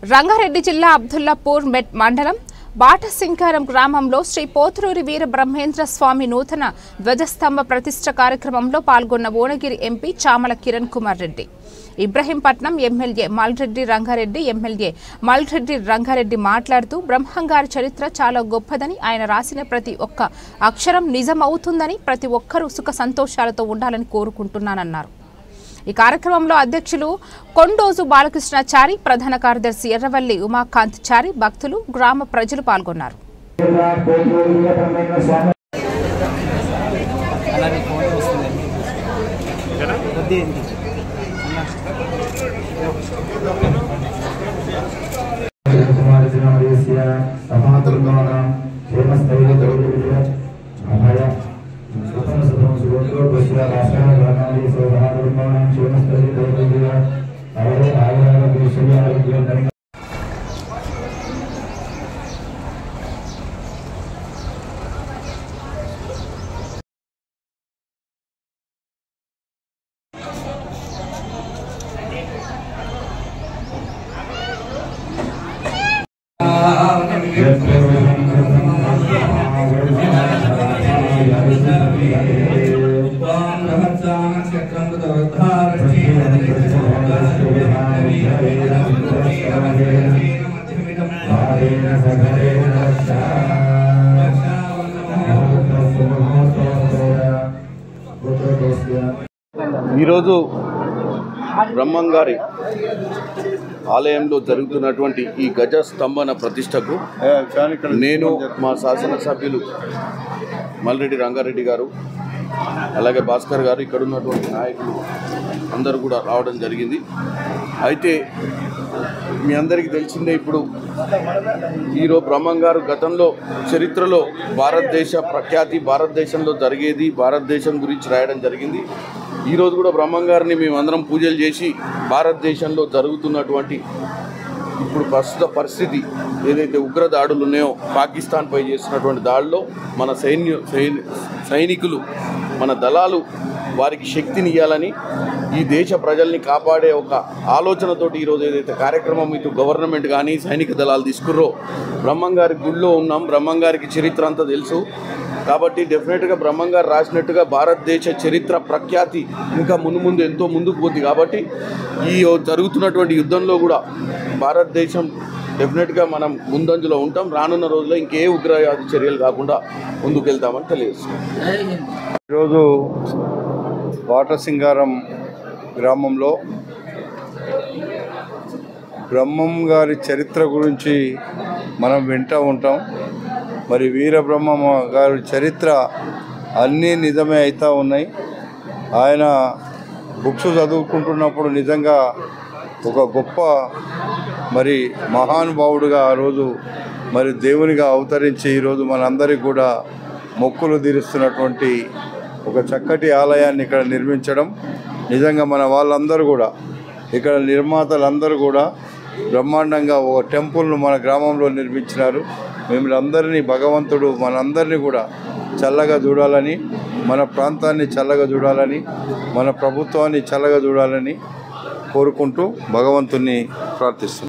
రంగారెడ్డి జిల్లా అబ్దుల్లాపూర్ మెట్ మండలం బాటసింకారం గ్రామంలో శ్రీ పోతులూరి వీర బ్రహ్మేంద్ర స్వామి నూతన ధ్వజస్తంభ ప్రతిష్ఠ కార్యక్రమంలో పాల్గొన్న Bhuvanagiri MP Chamala Kiran Kumar Reddy, Ibrahimpatnam MLA Malreddy Rangareddy MLA Malreddy Rangareddy మాట్లాడుతూ బ్రహ్మంగారి చరిత్ర చాలా గొప్పదని, ఆయన రాసిన ప్రతి ఒక్క అక్షరం నిజమవుతుందని, ప్రతి ఒక్కరూ సుఖ సంతోషాలతో ఉండాలని కోరుకుంటున్నానన్నారు. ఈ కార్యక్రమంలో అధ్యక్షులు కొండోజు బాలకృష్ణాచారి, ప్రధాన కార్యదర్శి ఎర్రవల్లి ఉమాకాంత్ చారి, భక్తులు, గ్రామ ప్రజలు పాల్గొన్నారు. ఈరోజు బ్రహ్మంగారి ఆలయంలో జరుగుతున్నటువంటి ఈ గజ స్తంభన ప్రతిష్టకు నేను, మా శాసనసభ్యులు మల్రెడ్డి రంగారెడ్డి గారు, అలాగే భాస్కర్ గారు, ఇక్కడ ఉన్నటువంటి నాయకులు అందరూ కూడా రావడం జరిగింది. అయితే మీ అందరికీ తెలిసిందే, ఇప్పుడు ఈరోజు బ్రహ్మంగారు గతంలో చరిత్రలో భారతదేశ ప్రఖ్యాతి, భారతదేశంలో జరిగేది, భారతదేశం గురించి రాయడం జరిగింది. ఈరోజు కూడా బ్రహ్మంగారిని మేమందరం పూజలు చేసి భారతదేశంలో జరుగుతున్నటువంటి ఇప్పుడు ప్రస్తుత పరిస్థితి ఏదైతే ఉగ్రదాడులు ఉన్నాయో, పాకిస్తాన్పై చేస్తున్నటువంటి దాడిలో మన సైనికులు, మన దళాలు వారికి శక్తిని ఇవ్వాలని, ఈ దేశ ప్రజల్ని కాపాడే ఒక ఆలోచనతోటి ఈరోజు ఏదైతే కార్యక్రమం ఇటు గవర్నమెంట్ కానీ సైనిక దళాలు తీసుకుర్రో, బ్రహ్మంగారి గుడిలో ఉన్నాం. బ్రహ్మంగారికి చరిత్ర అంతా తెలుసు కాబట్టి డెఫినెట్గా బ్రహ్మంగారు రాసినట్టుగా భారతదేశ చరిత్ర ప్రఖ్యాతి ఇంకా ముందు ఎంతో ముందుకు పోతుంది. కాబట్టి ఈ జరుగుతున్నటువంటి యుద్ధంలో కూడా భారతదేశం డెఫినెట్గా మనం ముందంజలో ఉంటాం. రానున్న రోజుల్లో ఇంకే ఉగ్రవాద చర్యలు కాకుండా ముందుకెళ్తామని తెలియజేస్తాం. ఈరోజు బాటసింగారం గ్రామంలో బ్రహ్మంగారి చరిత్ర గురించి మనం వింటూ ఉంటాం. మరి వీరబ్రహ్మ గారి చరిత్ర అన్నీ నిజమే అవుతూ ఉన్నాయి. ఆయన బుక్స్ చదువుకుంటున్నప్పుడు నిజంగా ఒక గొప్ప మరి మహానుభావుడుగా ఆ రోజు మరి దేవునిగా అవతరించి ఈరోజు మనందరికీ కూడా మొక్కులు తీరుస్తున్నటువంటి ఒక చక్కటి ఆలయాన్ని ఇక్కడ నిర్మించడం, నిజంగా మన వాళ్ళందరూ కూడా, ఇక్కడ నిర్మాతలందరూ కూడా బ్రహ్మాండంగా ఒక టెంపుల్ను మన గ్రామంలో నిర్మించినారు. మిమ్మల్ని భగవంతుడు మనందరినీ కూడా చల్లగా చూడాలని, మన ప్రాంతాన్ని చల్లగా చూడాలని, మన ప్రభుత్వాన్ని చల్లగా చూడాలని కోరుకుంటూ భగవంతుని ప్రార్థిస్తున్నాం.